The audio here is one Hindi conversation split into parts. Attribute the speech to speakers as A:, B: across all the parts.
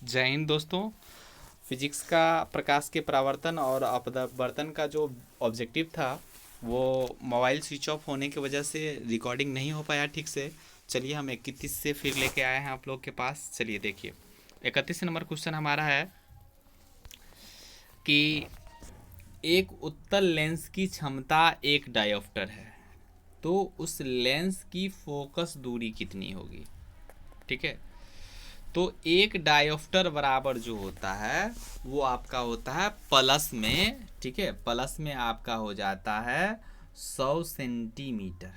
A: जय हिंद दोस्तों। फिजिक्स का प्रकाश के परावर्तन और अपवर्तन का जो ऑब्जेक्टिव था वो मोबाइल स्विच ऑफ होने की वजह से रिकॉर्डिंग नहीं हो पाया ठीक से। चलिए हम 31 से फिर लेके आए हैं आप लोग के पास। चलिए देखिए 31 नंबर क्वेश्चन हमारा है कि एक उत्तल लेंस की क्षमता एक डायोप्टर है, तो उस लेंस की फोकस दूरी कितनी होगी। ठीक है, तो एक डायोप्टर बराबर जो होता है वो आपका होता है प्लस में। ठीक है, प्लस में आपका हो जाता है 100 सेंटीमीटर।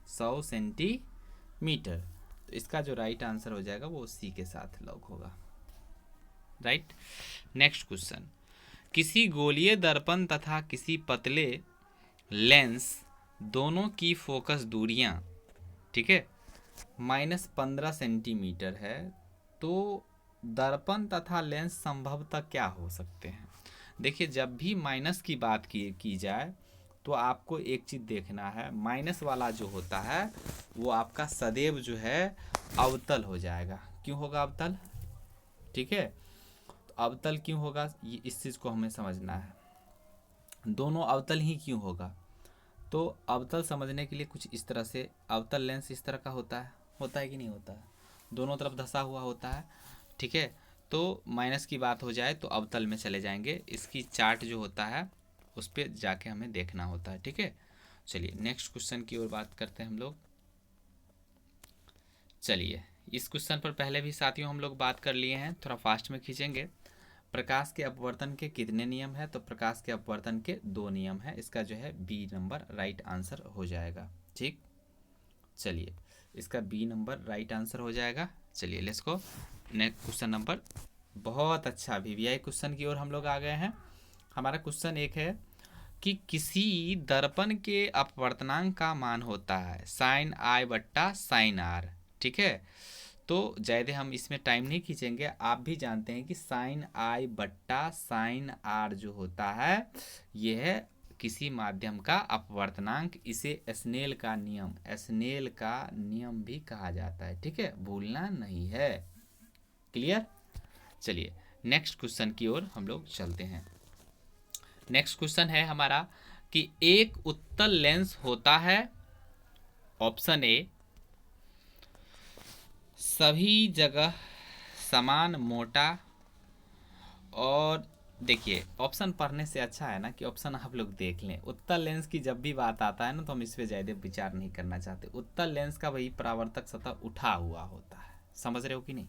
A: 100 सेंटीमीटर। तो इसका जो राइट आंसर हो जाएगा वो सी के साथ लॉक होगा। राइट। नेक्स्ट क्वेश्चन, किसी गोलीय दर्पण तथा किसी पतले लेंस दोनों की फोकस दूरियां, ठीक है, -15 सेंटीमीटर है, तो दर्पण तथा लेंस संभवतः क्या हो सकते हैं। देखिए जब भी माइनस की बात की जाए तो आपको एक चीज़ देखना है, माइनस वाला जो होता है वो आपका सदैव जो है अवतल हो जाएगा। क्यों होगा अवतल? ठीक है, तो अवतल क्यों होगा ये इस चीज़ को हमें समझना है। दोनों अवतल ही क्यों होगा, तो अवतल समझने के लिए कुछ इस तरह से, अवतल लेंस इस तरह का होता है कि नहीं होता है, दोनों तरफ धंसा हुआ होता है। ठीक है, तो माइनस की बात हो जाए तो अवतल में चले जाएंगे, इसकी चार्ट जो होता है उस पर जाके हमें देखना होता है। ठीक है, चलिए नेक्स्ट क्वेश्चन की ओर बात करते हैं हम लोग। चलिए इस क्वेश्चन पर पहले भी साथियों हम लोग बात कर लिए हैं, थोड़ा फास्ट में खींचेंगे। प्रकाश के अपवर्तन के कितने नियम है, तो प्रकाश के अपवर्तन के 2 नियम है। इसका जो है बी नंबर राइट आंसर हो जाएगा। ठीक, चलिए इसका बी नंबर राइट आंसर हो जाएगा। चलिए let's go next question number. बहुत अच्छा, वीवीआई क्वेश्चन की ओर हम लोग आ गए हैं। हमारा क्वेश्चन एक है कि किसी दर्पण के अपवर्तनांक का मान होता है साइन आई बट्टा साइन आर। ठीक है, तो ज़्यादा हम इसमें टाइम नहीं खींचेंगे। आप भी जानते हैं कि साइन आई बट्टा साइन आर जो होता है यह किसी माध्यम का अपवर्तनांक, इसे स्नेल का नियम, स्नेल का नियम भी कहा जाता है। ठीक है, भूलना नहीं है। क्लियर। चलिए नेक्स्ट क्वेश्चन की ओर हम लोग चलते हैं। नेक्स्ट क्वेश्चन है हमारा कि एक उत्तल लेंस होता है, ऑप्शन ए सभी जगह समान मोटा, और देखिए ऑप्शन पढ़ने से अच्छा है ना कि ऑप्शन आप लोग देख लें। उत्तल लेंस की जब भी बात आता है ना तो हम इस पर ज़्यादा विचार नहीं करना चाहते। उत्तल लेंस का वही परावर्तक सतह उठा हुआ होता है, समझ रहे हो कि नहीं।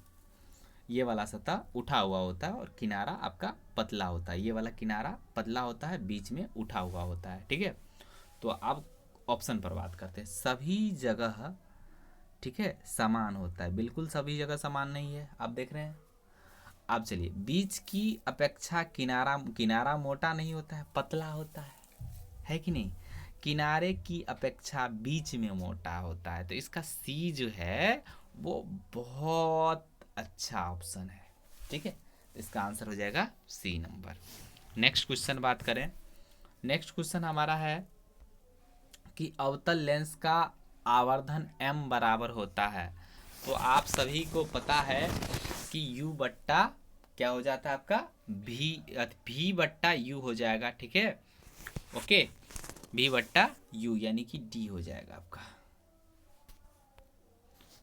A: ये वाला सतह उठा हुआ होता है और किनारा आपका पतला होता है। ये वाला किनारा पतला होता है, बीच में उठा हुआ होता है। ठीक है, तो अब ऑप्शन पर बात करते हैं। सभी जगह, ठीक है, समान होता है, बिल्कुल सभी जगह समान नहीं है, आप देख रहे हैं। अब चलिए बीच की अपेक्षा किनारा, किनारा मोटा नहीं होता है, पतला होता है कि नहीं। किनारे की अपेक्षा बीच में मोटा होता है, तो इसका सी जो है वो बहुत अच्छा ऑप्शन है। ठीक है, तो इसका आंसर हो जाएगा सी नंबर। नेक्स्ट क्वेश्चन बात करें। नेक्स्ट क्वेश्चन हमारा है कि अवतल लेंस का आवर्धन m बराबर होता है, तो आप सभी को पता है कि u बट्टा क्या हो जाता है आपका v बट्टा u हो जाएगा। ठीक है, ओके, v बट्टा u यानी कि d हो जाएगा आपका।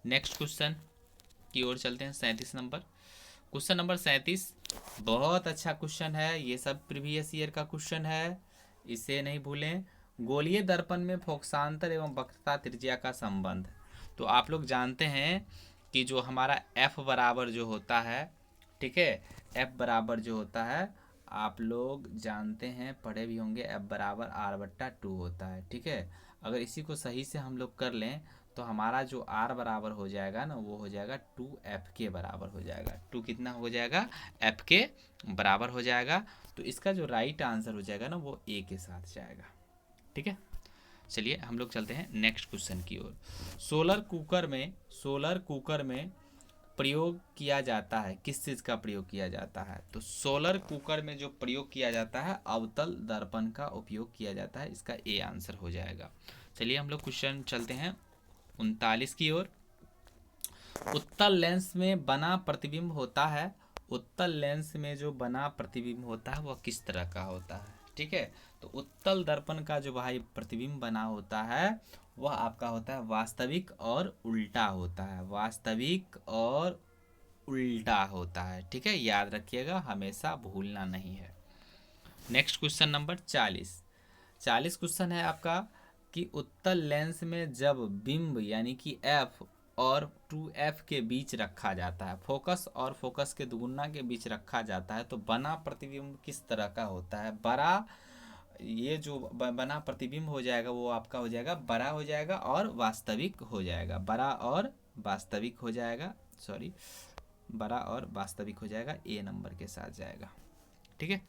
A: नेक्स्ट क्वेश्चन की ओर चलते हैं। 37 नंबर क्वेश्चन नंबर 37 बहुत अच्छा क्वेश्चन है, ये सब प्रीवियस ईयर का क्वेश्चन है, इसे नहीं भूलें। गोलीय दर्पण में फोकसांतर एवं वक्रता त्रिज्या का संबंध, तो आप लोग जानते हैं कि जो हमारा f बराबर जो होता है, ठीक है, f बराबर जो होता है आप लोग जानते हैं, पढ़े भी होंगे, f बराबर r बट्टा 2 होता है। ठीक है, अगर इसी को सही से हम लोग कर लें तो हमारा जो r बराबर हो जाएगा ना वो हो जाएगा 2f के बराबर हो जाएगा। 2 कितना हो जाएगा? f के बराबर हो जाएगा। तो इसका जो राइट आंसर हो जाएगा ना वो a के साथ जाएगा। ठीक है, चलिए हम लोग चलते हैं नेक्स्ट क्वेश्चन की ओर। सोलर कुकर में प्रयोग किया जाता है, किस चीज़ का प्रयोग किया जाता है, तो सोलर कुकर में जो प्रयोग किया जाता है अवतल दर्पण का उपयोग किया जाता है, इसका ए आंसर हो जाएगा। चलिए हम लोग क्वेश्चन चलते हैं 39 की ओर। उत्तल लेंस में बना प्रतिबिंब होता है, उत्तल लेंस में जो बना प्रतिबिंब होता है वह किस तरह का होता है। ठीक है, तो उत्तल दर्पण का जो भाई प्रतिबिंब बना होता है वह आपका होता है वास्तविक और उल्टा होता है, वास्तविक और उल्टा होता है। ठीक है, याद रखिएगा, हमेशा भूलना नहीं है। नेक्स्ट क्वेश्चन नंबर 40 क्वेश्चन है आपका कि उत्तल लेंस में जब बिंब यानी कि एफ और 2f के बीच रखा जाता है, फोकस और फोकस के दुगुना के बीच रखा जाता है, तो बना प्रतिबिंब किस तरह का होता है। बड़ा, ये जो बना प्रतिबिंब हो जाएगा वो आपका हो जाएगा बड़ा हो जाएगा और वास्तविक हो जाएगा, बड़ा और वास्तविक हो जाएगा, सॉरी, बड़ा और वास्तविक हो जाएगा, ए नंबर के साथ जाएगा। ठीक है,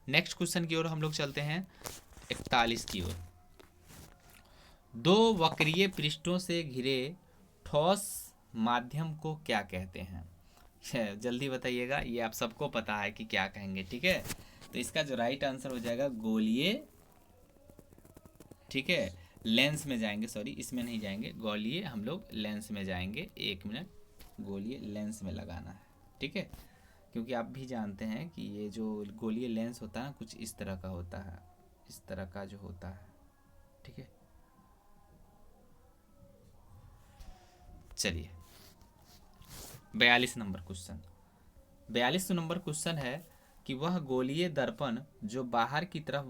A: नेक्स्ट क्वेश्चन की ओर हम लोग चलते हैं 41 की ओर। दो वक्रीय पृष्ठों से घिरे ठोस माध्यम को क्या कहते हैं। जल्दी बताइएगा, ये आप सबको पता है कि क्या कहेंगे। ठीक है, तो इसका जो राइट आंसर हो जाएगा गोलीय, ठीक है, लेंस में जाएंगे, सॉरी इसमें नहीं जाएंगे, गोलीय हम लोग लेंस में जाएंगे। 1 मिनट, गोलीय लेंस में लगाना है। ठीक है, क्योंकि आप भी जानते हैं कि ये जो गोलीय लेंस होता है ना कुछ इस तरह का होता है, इस तरह का जो होता है। ठीक है, चलिए 42 नंबर क्वेश्चन। 42 नंबर क्वेश्चन है कि वह गोलीय दर्पण जो बाहर की तरफ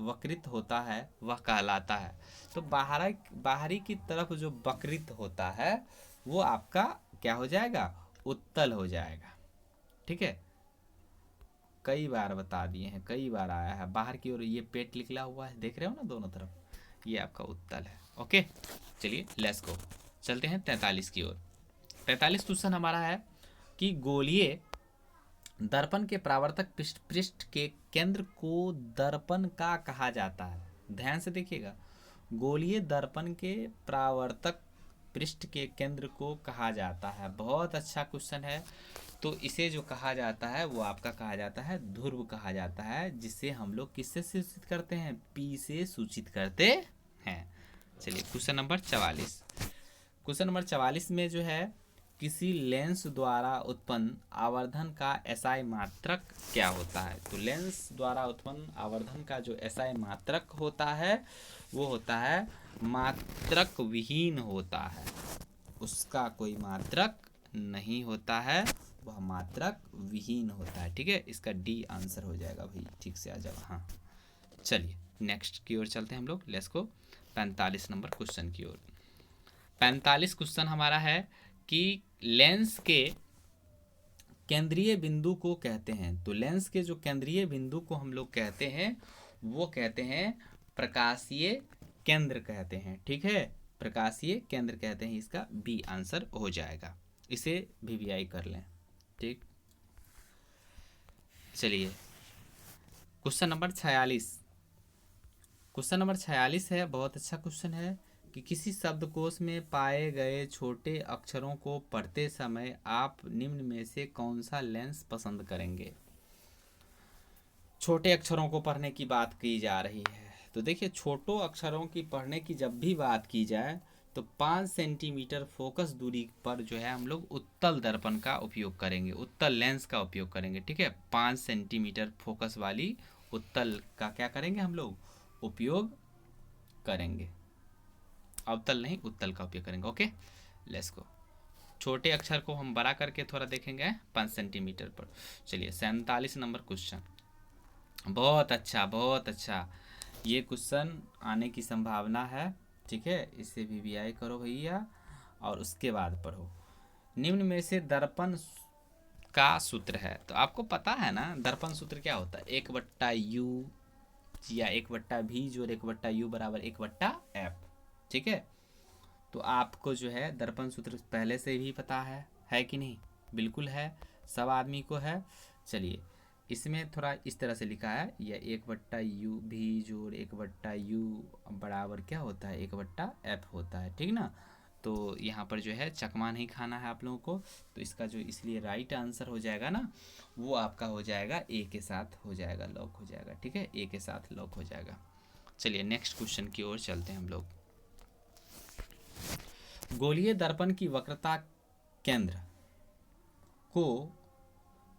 A: वक्रित होता है वह कहलाता है। तो बाहरी की तरफ जो वक्रित होता है वो आपका क्या हो जाएगा, उत्तल हो जाएगा। ठीक है, कई बार बता दिए हैं, कई बार आया है। बाहर की ओर ये पेट निकला हुआ है, देख रहे हो ना दोनों तरफ, ये आपका उत्तल है। ओके, चलिए लेट्स गो, चलते हैं 43 की ओर। 43 क्वेश्चन हमारा है कि गोलीय दर्पण के परावर्तक पृष्ठ के केंद्र को दर्पण का कहा जाता है। ध्यान से देखिएगा, गोलीय दर्पण के परावर्तक पृष्ठ के केंद्र को कहा जाता है। बहुत अच्छा क्वेश्चन है। तो इसे जो कहा जाता है वो आपका कहा जाता है ध्रुव कहा जाता है, जिसे हम लोग किससे सूचित करते हैं, पी से सूचित करते हैं। चलिए क्वेश्चन नंबर 44। क्वेश्चन नंबर 44 में जो है किसी लेंस द्वारा उत्पन्न आवर्धन का एसआई मात्रक क्या होता है। तो लेंस द्वारा उत्पन्न आवर्धन का जो एसआई मात्रक होता है वो होता है मात्रक विहीन होता है, उसका कोई मात्रक नहीं होता है, वह मात्रक विहीन होता है। ठीक है, इसका डी आंसर हो जाएगा भाई, ठीक से आ जाओ। हाँ, चलिए नेक्स्ट की ओर चलते हैं हम लोग, लेट्स गो 45 नंबर क्वेश्चन की ओर। 45 क्वेश्चन हमारा है कि लेंस के केंद्रीय बिंदु को कहते हैं। तो लेंस के जो केंद्रीय बिंदु को हम लोग कहते हैं वो कहते हैं प्रकाशीय केंद्र कहते हैं। ठीक है, प्रकाशीय केंद्र कहते हैं, इसका बी आंसर हो जाएगा। इसे वीवीआई कर लें। ठीक, चलिए क्वेश्चन नंबर 46। क्वेश्चन नंबर 46 है, बहुत अच्छा क्वेश्चन है कि किसी शब्दकोश में पाए गए छोटे अक्षरों को पढ़ते समय आप निम्न में से कौन सा लेंस पसंद करेंगे। छोटे अक्षरों को पढ़ने की बात की जा रही है। तो देखिए, छोटों अक्षरों की पढ़ने की जब भी बात की जाए तो 5 सेंटीमीटर फोकस दूरी पर जो है हम लोग उत्तल दर्पण का उपयोग करेंगे, उत्तल लेंस का उपयोग करेंगे। ठीक है, 5 सेंटीमीटर फोकस वाली उत्तल का क्या करेंगे हम लोग, उपयोग करेंगे। अवतल नहीं, उत्तल का उपयोग करेंगे। Okay, let's go. छोटे अक्षर को हम बड़ा करके थोड़ा देखेंगे 5 सेंटीमीटर पर। चलिए 47 नंबर क्वेश्चन। बहुत अच्छा, बहुत अच्छा, ये क्वेश्चन आने की संभावना है। ठीक है, इसे वीवीआई करो भैया और उसके बाद पढ़ो। निम्न में से दर्पण का सूत्र है। तो आपको पता है ना दर्पण सूत्र क्या होता है, 1/u या 1/v जोड़ 1/u बराबर 1/f। ठीक है, तो आपको जो है दर्पण सूत्र पहले से भी पता है कि नहीं, बिल्कुल है, सब आदमी को है। चलिए इसमें थोड़ा इस तरह से लिखा है, यह 1/u भी जोड़ 1/u बराबर क्या होता है, 1/f होता है। ठीक ना, तो यहाँ पर जो है चकमा नहीं खाना है आप लोगों को। तो इसका जो इसलिए राइट आंसर हो जाएगा ना वो आपका हो जाएगा ए के साथ हो जाएगा, लॉक हो जाएगा। ठीक है, ए के साथ लॉक हो जाएगा। चलिए नेक्स्ट क्वेश्चन की ओर चलते हैं हम लोग। गोलीय दर्पण की वक्रता केंद्र को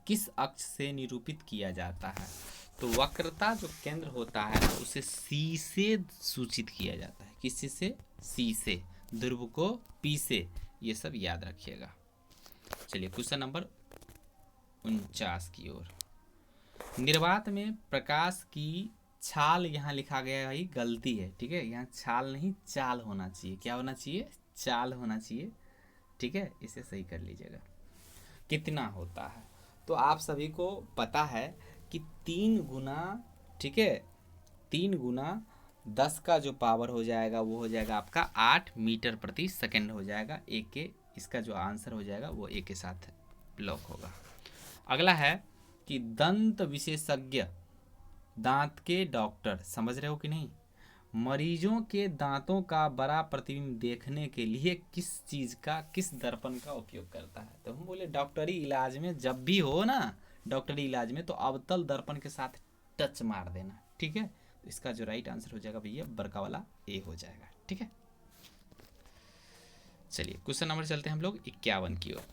A: किस अक्ष से निरूपित किया जाता है? तो वक्रता जो केंद्र होता है ना उसे सी से सूचित किया जाता है। किसी से? सी से। ध्रुव को पी से। ये सब याद रखिएगा। चलिए क्वेश्चन नंबर 49 की ओर। निर्वात में प्रकाश की छाल, यहाँ लिखा गया है भाई गलती है, ठीक है, यहाँ छाल नहीं चाल होना चाहिए। क्या होना चाहिए? चाल होना चाहिए, ठीक है, इसे सही कर लीजिएगा। कितना होता है? तो आप सभी को पता है कि 3 गुना, ठीक है, 3 गुना 10 का जो पावर हो जाएगा वो हो जाएगा आपका 8 मीटर प्रति सेकंड हो जाएगा। एक के, इसका जो आंसर हो जाएगा वो एक के साथ लॉक होगा। अगला है कि दंत विशेषज्ञ, दांत के डॉक्टर, समझ रहे हो कि नहीं, मरीजों के दांतों का बड़ा प्रतिबिंब देखने के लिए किस चीज का, किस दर्पण का उपयोग करता है? तो हम बोले डॉक्टरी इलाज में जब भी हो ना, डॉक्टरी इलाज में, तो अवतल दर्पण के साथ टच मार देना, ठीक है। तो इसका जो राइट आंसर हो जाएगा भैया बड़का वाला ए हो जाएगा, ठीक है। चलिए क्वेश्चन नंबर चलते हैं हम लोग 51 की ओर।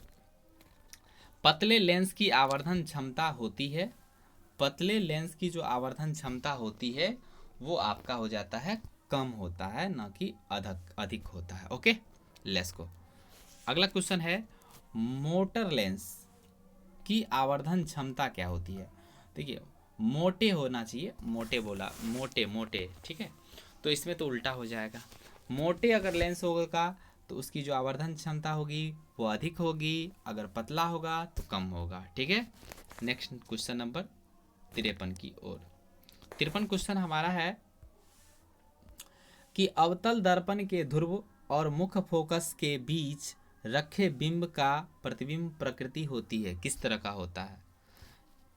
A: पतले लेंस की आवर्धन क्षमता होती है, पतले लेंस की जो आवर्धन क्षमता होती है वो आपका हो जाता है कम होता है, ना कि अधिक होता है। Okay, let's go. अगला क्वेश्चन है मोटर लेंस की आवर्धन क्षमता क्या होती है? देखिए मोटे होना चाहिए, मोटे बोला, मोटे मोटे, ठीक है, तो इसमें तो उल्टा हो जाएगा। मोटे अगर लेंस होगा तो उसकी जो आवर्धन क्षमता होगी वो अधिक होगी, अगर पतला होगा तो कम होगा, ठीक है। नेक्स्ट क्वेश्चन नंबर 53 की ओर। 53 क्वेश्चन हमारा है कि अवतल दर्पण के ध्रुव और मुख्य फोकस के बीच रखे बिंब का प्रतिबिंब प्रकृति होती है, किस तरह का होता है?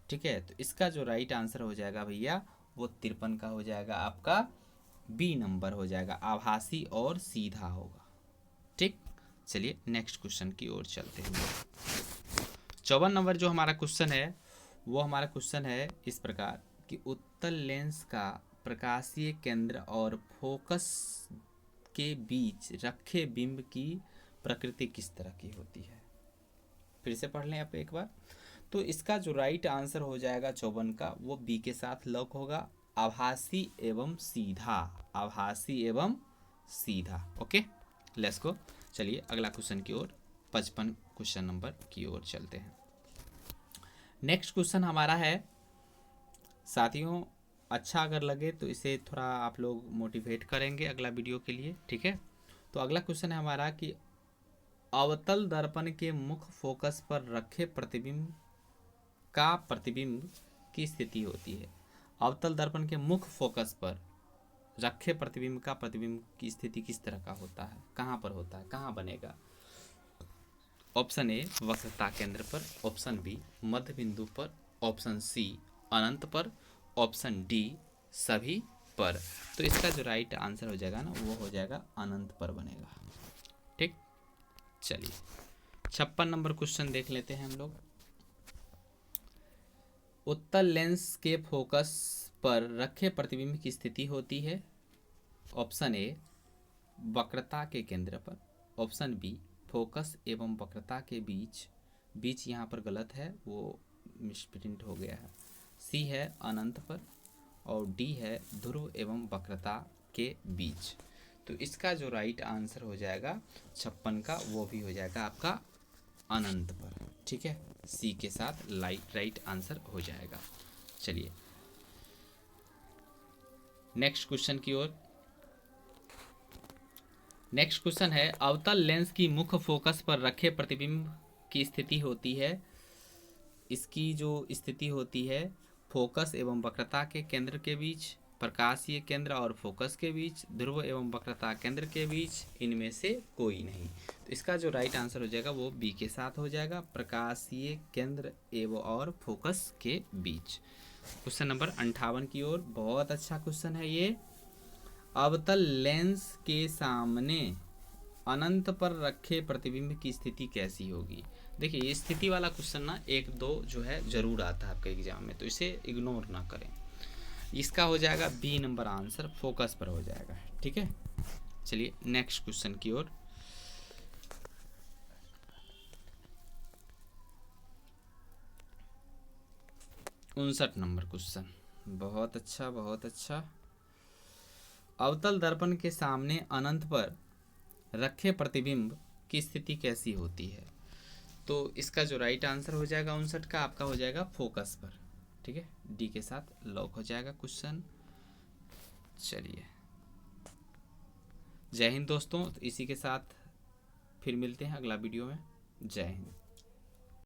A: ठीक है, तो इसका जो राइट आंसर हो जाएगा भैया वो 53 का हो जाएगा आपका बी नंबर हो जाएगा, आभासी और सीधा होगा, ठीक। चलिए नेक्स्ट क्वेश्चन की ओर चलते हैं। 54 नंबर जो हमारा क्वेश्चन है वो हमारा क्वेश्चन है इस प्रकार कि उत्तल लेंस का प्रकाशीय केंद्र और फोकस के बीच रखे बिंब की प्रकृति किस तरह की होती है? फिर से पढ़ लें आप एक बार। तो इसका जो राइट आंसर हो जाएगा 54 का वो बी के साथ लॉक होगा, आभासी एवं सीधा, आभासी एवं सीधा। Okay, let's go. चलिए अगला क्वेश्चन की ओर 55 क्वेश्चन नंबर की ओर चलते हैं। नेक्स्ट क्वेश्चन हमारा है साथियों, अच्छा अगर लगे तो इसे थोड़ा आप लोग मोटिवेट करेंगे अगला वीडियो के लिए, ठीक है। तो अगला क्वेश्चन है हमारा कि अवतल दर्पण के मुख्य फोकस पर रखे प्रतिबिंब का प्रतिबिंब की स्थिति होती है। अवतल दर्पण के मुख्य फोकस पर रखे प्रतिबिंब का प्रतिबिंब की स्थिति किस तरह का होता है, कहाँ पर होता है, कहाँ बनेगा? ऑप्शन ए वक्रता केंद्र पर, ऑप्शन बी मध्य बिंदु पर, ऑप्शन सी अनंत पर, ऑप्शन डी सभी पर। तो इसका जो राइट आंसर हो जाएगा ना वो हो जाएगा अनंत पर बनेगा, ठीक। चलिए 56 नंबर क्वेश्चन देख लेते हैं हम लोग। उत्तल लेंस के फोकस पर रखे प्रतिबिंब की स्थिति होती है। ऑप्शन ए वक्रता के केंद्र पर, ऑप्शन बी फोकस एवं वक्रता के बीच यहाँ पर गलत है, वो मिसप्रिंट हो गया है, सी है अनंत पर, और डी है ध्रुव एवं वक्रता के बीच। तो इसका जो राइट आंसर हो जाएगा 56 का वो भी हो जाएगा आपका अनंत पर, ठीक है, सी के साथ राइट आंसर हो जाएगा। चलिए नेक्स्ट क्वेश्चन की ओर। नेक्स्ट क्वेश्चन है अवतल लेंस की मुख्य फोकस पर रखे प्रतिबिंब की स्थिति होती है। इसकी जो स्थिति होती है फोकस एवं वक्रता के केंद्र के बीच, प्रकाशीय केंद्र और फोकस के बीच, ध्रुव एवं वक्रता केंद्र के बीच, इनमें से कोई नहीं। तो इसका जो राइट आंसर हो जाएगा वो बी के साथ हो जाएगा, प्रकाशीय केंद्र एवं और फोकस के बीच। क्वेश्चन नंबर 58 की ओर। बहुत अच्छा क्वेश्चन है ये। अवतल लेंस के सामने अनंत पर रखे प्रतिबिंब की स्थिति कैसी होगी? देखिए ये स्थिति वाला क्वेश्चन ना 1-2 जो है जरूर आता है आपके एग्जाम में, तो इसे इग्नोर ना करें। इसका हो जाएगा बी नंबर आंसर, फोकस पर हो जाएगा, ठीक है। चलिए नेक्स्ट क्वेश्चन की ओर। 59 नंबर क्वेश्चन। बहुत अच्छा, बहुत अच्छा। अवतल दर्पण के सामने अनंत पर रखे प्रतिबिंब की स्थिति कैसी होती है? तो इसका जो राइट आंसर हो जाएगा 59 का, आपका हो जाएगा फोकस पर। ठीक है, डी के साथ लॉक हो जाएगा क्वेश्चन। चलिए, जय हिंद दोस्तों। तो इसी के साथ फिर मिलते हैं अगला वीडियो में। जय हिंद।